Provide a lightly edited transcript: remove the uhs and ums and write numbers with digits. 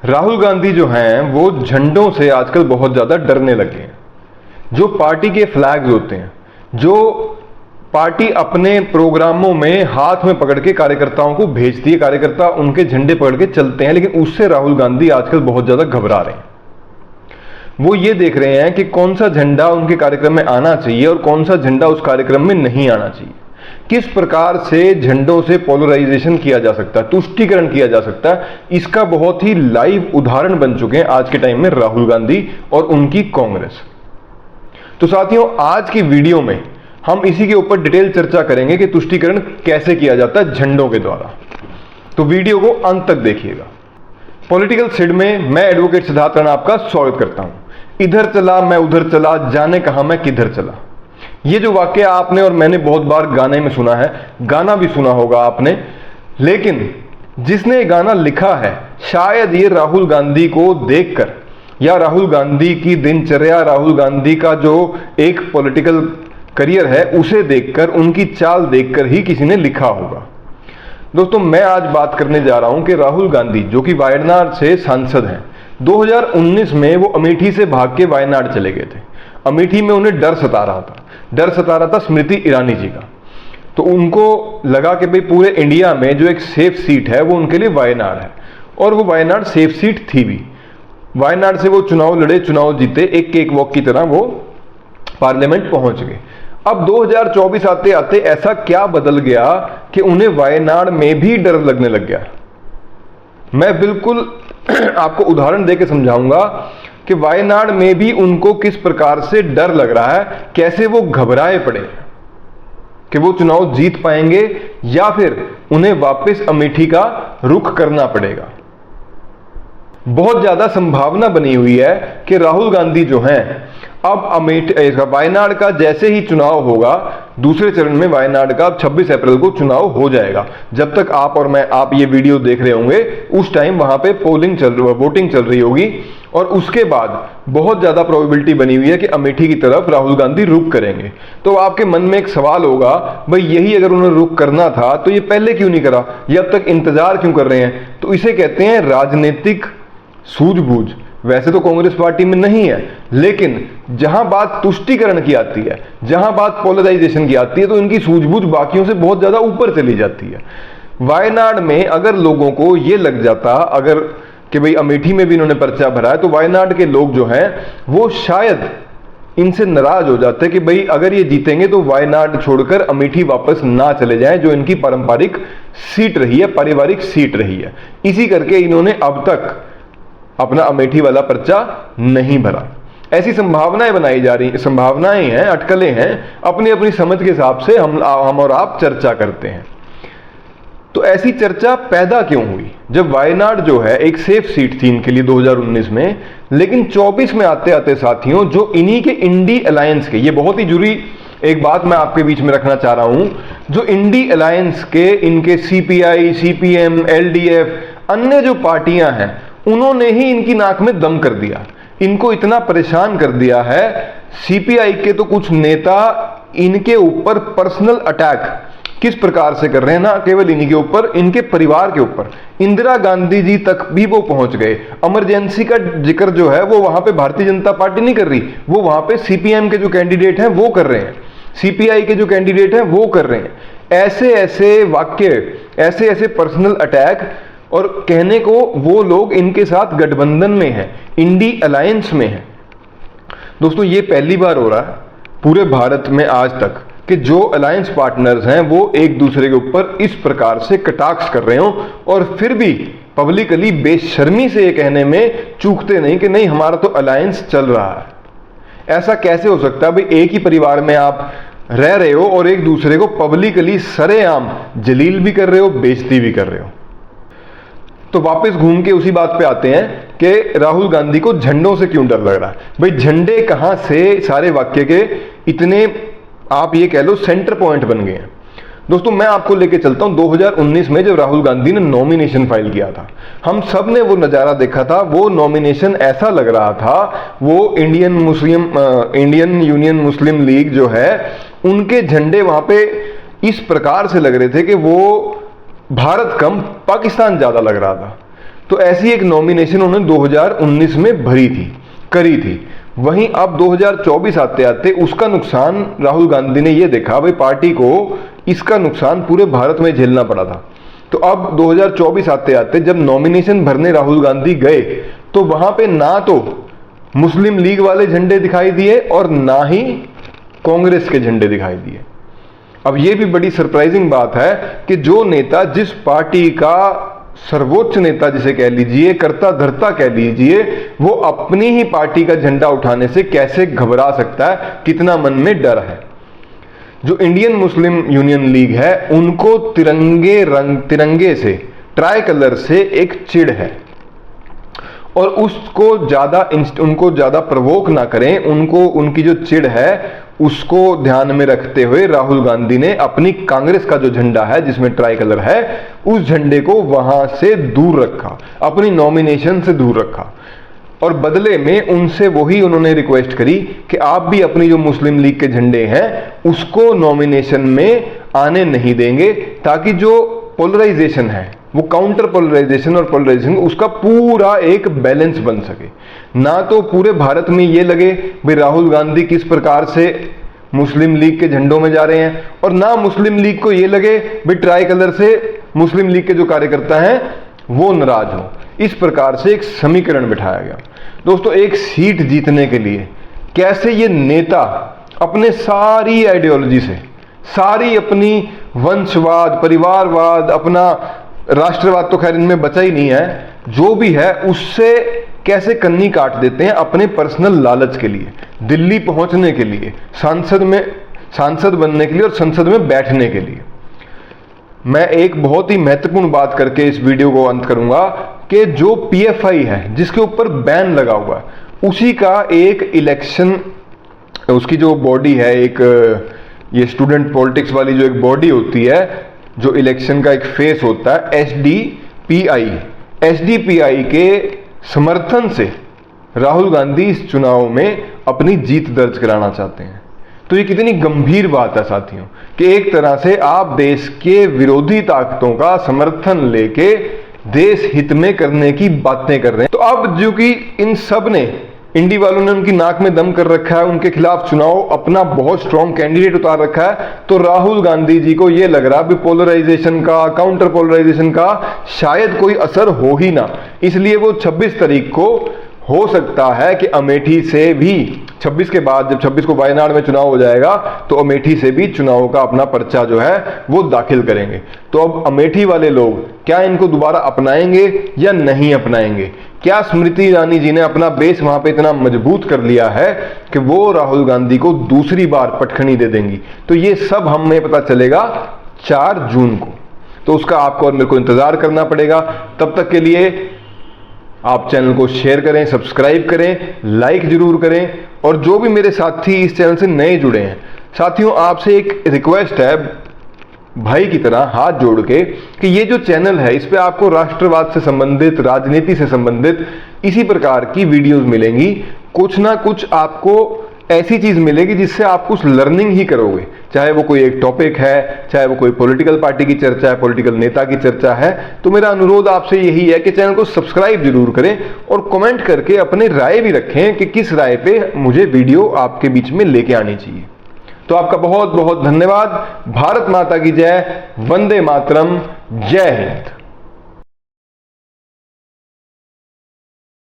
राहुल गांधी जो हैं वो झंडों से आजकल बहुत ज़्यादा डरने लगे हैं। जो पार्टी के फ्लैग्स होते हैं, जो पार्टी अपने प्रोग्रामों में हाथ में पकड़ के कार्यकर्ताओं को भेजती है, कार्यकर्ता उनके झंडे पकड़ के चलते हैं, लेकिन उससे राहुल गांधी आजकल बहुत ज़्यादा घबरा रहे हैं। वो ये देख रहे हैं कि कौन सा झंडा उनके कार्यक्रम में आना चाहिए और कौन सा झंडा उस कार्यक्रम में नहीं आना चाहिए। किस प्रकार से झंडों से पोलराइजेशन किया जा सकता है, तुष्टीकरण किया जा सकता है, इसका बहुत ही लाइव उदाहरण बन चुके हैं आज के टाइम में राहुल गांधी और उनकी कांग्रेस। तो साथियों, आज की वीडियो में हम इसी के ऊपर डिटेल चर्चा करेंगे कि तुष्टीकरण कैसे किया जाता है झंडों के द्वारा। तो वीडियो को अंत तक देखिएगा। पॉलिटिकल सिड में मैं एडवोकेट सिद्धार्थ राणा आपका स्वागत करता हूं। इधर चला मैं उधर चला, जाने कहां मैं किधर चला, ये जो वाक्य आपने और मैंने बहुत बार गाने में सुना है, गाना भी सुना होगा आपने, लेकिन जिसने गाना लिखा है शायद ये राहुल गांधी को देखकर या राहुल गांधी की दिनचर्या, राहुल गांधी का जो एक पॉलिटिकल करियर है उसे देखकर, उनकी चाल देखकर ही किसी ने लिखा होगा। दोस्तों, मैं आज बात करने जा रहा हूं कि राहुल गांधी जो कि वायनाड से सांसद हैं, 2019 में वो अमेठी से भाग के वायनाड चले गए थे। अमेठी में उन्हें डर सता रहा था स्मृति ईरानी जी का। तो उनको लगा कि भाई पूरे इंडिया में जो एक सेफ सीट है वो उनके लिए वायनाड है, और वो वायनाड सेफ सीट थी भी। वायनाड से वो चुनाव लड़े, चुनाव जीते, एक केक वॉक की तरह वो पार्लियामेंट पहुंच गए। अब 2024 आते आते ऐसा क्या बदल गया कि उन्हें वायनाड में भी डर लगने लग गया। मैं बिल्कुल आपको उदाहरण देकर समझाऊंगा कि वायनाड में भी उनको किस प्रकार से डर लग रहा है, कैसे वो घबराए पड़े कि वो चुनाव जीत पाएंगे या फिर उन्हें वापस अमेठी का रुख करना पड़ेगा। बहुत ज्यादा संभावना बनी हुई है कि राहुल गांधी जो हैं अब अमेठी, वायनाड का जैसे ही चुनाव होगा, दूसरे चरण में वायनाड का 26 अप्रैल को चुनाव हो जाएगा। जब तक आप और मैं आप ये वीडियो देख रहे होंगे उस टाइम वहां पे वोटिंग चल रही होगी, और उसके बाद बहुत ज्यादा प्रोबेबिलिटी बनी हुई है कि अमेठी की तरफ राहुल गांधी रुख करेंगे। तो आपके मन में एक सवाल होगा, भाई यही अगर उन्हें रुख करना था तो ये पहले क्यों नहीं करा, ये अब तक इंतजार क्यों कर रहे हैं? तो इसे कहते हैं राजनीतिक सूझबूझ। वैसे तो कांग्रेस पार्टी में नहीं है, लेकिन जहां बात तुष्टीकरण की आती है, जहां बात पोलराइजेशन की आती है, तो इनकी सूझबूझ बाकियों से बहुत ज्यादा ऊपर चली जाती है। वायनाड में अगर लोगों को यह लग जाता अगर कि भाई अमेठी में भी इन्होंने पर्चा भरा है, तो वायनाड के लोग जो हैं वो शायद इनसे नाराज हो जाते कि भाई अगर ये जीतेंगे तो वायनाड छोड़कर अमेठी वापस ना चले जाएं, जो इनकी पारंपरिक सीट रही है, पारिवारिक सीट रही है। इसी करके इन्होंने अब तक अपना अमेठी वाला पर्चा नहीं भरा। ऐसी संभावनाएं बनाई जा रही, संभावनाएं हैं, अटकलें हैं, अपनी अपनी समझ के हिसाब से हम और आप चर्चा करते हैं। तो ऐसी चर्चा पैदा क्यों हुई जब वायनाड जो है एक सेफ सीट थी इनके लिए 2019 में, लेकिन 24 में आते आते साथियों, जो इन्हीं के इंडी अलायंस के, ये बहुत ही जरूरी एक बात मैं आपके बीच में रखना चाह रहा हूं, जो इंडी अलायंस के इनके सीपीआई, सीपीएम, एलडीएफ, अन्य जो पार्टियां हैं, उन्होंने ही इनकी नाक में दम कर दिया, इनको इतना परेशान कर दिया है। सीपीआई के तो कुछ नेता इनके ऊपर पर्सनल अटैक किस प्रकार से कर रहे हैं, ना केवल इन्हीं के ऊपर, इनके परिवार के ऊपर। इंदिरा गांधी जी तक भी वो पहुंच गए। इमरजेंसी का जिक्र जो है वो वहां पे भारतीय जनता पार्टी नहीं कर रही, वो वहां पे सीपीएम के जो कैंडिडेट हैं वो कर रहे हैं, सीपीआई के जो कैंडिडेट हैं वो कर रहे हैं। ऐसे ऐसे वाक्य, ऐसे ऐसे पर्सनल अटैक, और कहने को वो लोग इनके साथ गठबंधन में हैं, इंडी अलायंस में हैं। दोस्तों, ये पहली बार हो रहा है पूरे भारत में आज तक कि जो अलायंस पार्टनर्स हैं वो एक दूसरे के ऊपर इस प्रकार से कटाक्ष कर रहे हो, और फिर भी पब्लिकली बेशर्मी से ये कहने में चूकते नहीं कि नहीं, हमारा तो अलायंस चल रहा है। ऐसा कैसे हो सकता है भाई, एक ही परिवार में आप रह रहे हो और एक दूसरे को पब्लिकली सरेआम जलील भी कर रहे हो, बेइज्जती भी कर रहे हो। तो वापस घूम के उसी बात पे आते हैं कि राहुल गांधी को झंडों से क्यों डर लग रहा है। भाई झंडे कहां से सारे वाक्य के इतने, आप ये कह लो, सेंटर पॉइंट बन गए हैं। दोस्तों, मैं आपको लेके चलता हूं 2019 में जब राहुल गांधी ने नॉमिनेशन फाइल किया था। हम सब ने वो नज़ारा देखा था। वो नॉमिनेशन ऐसा लग रहा था, वो इंडियन यूनियन मुस्लिम लीग जो है, उनके झंडे वहां पे इस प्रकार से लग रहे थे कि वो भारत कम पाकिस्तान ज्यादा लग रहा था। तो ऐसी एक नॉमिनेशन उन्होंने 2019 में करी थी। वहीं अब 2024 आते आते उसका नुकसान राहुल गांधी ने ये देखा, भाई पार्टी को इसका नुकसान पूरे भारत में झेलना पड़ा था। तो अब 2024 आते आते जब नॉमिनेशन भरने राहुल गांधी गए तो वहां पे ना तो मुस्लिम लीग वाले झंडे दिखाई दिए और ना ही कांग्रेस के झंडे दिखाई दिए। अब यह भी बड़ी सरप्राइजिंग बात है कि जो नेता, जिस पार्टी का सर्वोच्च नेता जिसे कह लीजिए, कर्ता धर्ता कह लीजिए, वो अपनी ही पार्टी का झंडा उठाने से कैसे घबरा सकता है, कितना मन में डर है। जो इंडियन मुस्लिम यूनियन लीग है उनको तिरंगे से, ट्राई कलर से एक चिढ़ है और उनको ज्यादा प्रवोक ना करें, उनकी जो चिढ़ है उसको ध्यान में रखते हुए राहुल गांधी ने अपनी कांग्रेस का जो झंडा है जिसमें ट्राई कलर है उस झंडे को वहां से दूर रखा, अपनी नॉमिनेशन से दूर रखा और बदले में उनसे वही उन्होंने रिक्वेस्ट करी कि आप भी अपनी जो मुस्लिम लीग के झंडे हैं उसको नॉमिनेशन में आने नहीं देंगे, ताकि जो पोलराइजेशन है वो काउंटर पोलराइजेशन और पोलराइजेशन उसका पूरा एक बैलेंस बन सके। ना तो पूरे भारत में ये लगे भाई राहुल गांधी किस प्रकार से मुस्लिम लीग के झंडों में जा रहे हैं, और ना मुस्लिम लीग को ये लगे भाई ट्राई कलर से मुस्लिम लीग के जो कार्यकर्ता हैं वो नाराज हो। इस प्रकार से एक समीकरण बिठाया गया। दोस्तों, एक सीट जीतने के लिए कैसे ये नेता अपने सारी आइडियोलॉजी से, सारी अपनी वंशवाद, परिवारवाद, अपना राष्ट्रवाद तो खैर इनमें बचा ही नहीं है, जो भी है उससे कैसे कन्नी काट देते हैं अपने पर्सनल लालच के लिए, दिल्ली पहुंचने के लिए, सांसद बनने के लिए और संसद में बैठने के लिए। मैं एक बहुत ही महत्वपूर्ण बात करके इस वीडियो को अंत करूंगा कि जो पीएफआई है जिसके ऊपर बैन लगा हुआ है, उसी का एक इलेक्शन, उसकी जो बॉडी है, एक ये स्टूडेंट पॉलिटिक्स वाली जो एक बॉडी होती है, जो इलेक्शन का एक फेस होता है, एसडीपीआई के समर्थन से राहुल गांधी इस चुनाव में अपनी जीत दर्ज कराना चाहते हैं। तो ये कितनी गंभीर बात है साथियों कि एक तरह से आप देश के विरोधी ताकतों का समर्थन लेके देश हित में करने की बातें कर रहे हैं। तो अब जो कि इन सब ने, इंडी वालों ने उनकी नाक में दम कर रखा है, उनके खिलाफ चुनाव अपना बहुत स्ट्रॉन्ग कैंडिडेट उतार रखा है, तो राहुल गांधी जी को यह लग रहा है पोलराइजेशन का, काउंटर पोलराइजेशन का शायद कोई असर हो ही ना, इसलिए वो 26 तारीख को हो सकता है कि अमेठी से भी 26 के बाद, जब 26 को वायनाड में चुनाव हो जाएगा तो अमेठी से भी चुनाव का अपना पर्चा जो है वो दाखिल करेंगे। तो अब अमेठी वाले लोग क्या इनको दोबारा अपनाएंगे या नहीं अपनाएंगे? क्या स्मृति ईरानी जी ने अपना बेस वहां पे इतना मजबूत कर लिया है कि वो राहुल गांधी को दूसरी बार पटखनी दे देंगी? तो ये सब हमें पता चलेगा 4 जून को। तो उसका आपको और मेरे को इंतजार करना पड़ेगा। तब तक के लिए आप चैनल को शेयर करें, सब्सक्राइब करें, लाइक जरूर करें, और जो भी मेरे साथी इस चैनल से नए जुड़े हैं, साथियों आपसे एक रिक्वेस्ट है भाई की तरह हाथ जोड़ के कि ये जो चैनल है इस पे आपको राष्ट्रवाद से संबंधित, राजनीति से संबंधित इसी प्रकार की वीडियोस मिलेंगी। कुछ ना कुछ आपको ऐसी चीज मिलेगी जिससे आप कुछ लर्निंग ही करोगे, चाहे वो कोई एक टॉपिक है, चाहे वो कोई पॉलिटिकल पार्टी की चर्चा है, पॉलिटिकल नेता की चर्चा है। तो मेरा अनुरोध आपसे यही है कि चैनल को सब्सक्राइब जरूर करें और कमेंट करके अपने राय भी रखें कि किस राय पे मुझे वीडियो आपके बीच में लेके आनी चाहिए। तो आपका बहुत बहुत धन्यवाद। भारत माता की जय, वंदे मातरम, जय हिंद।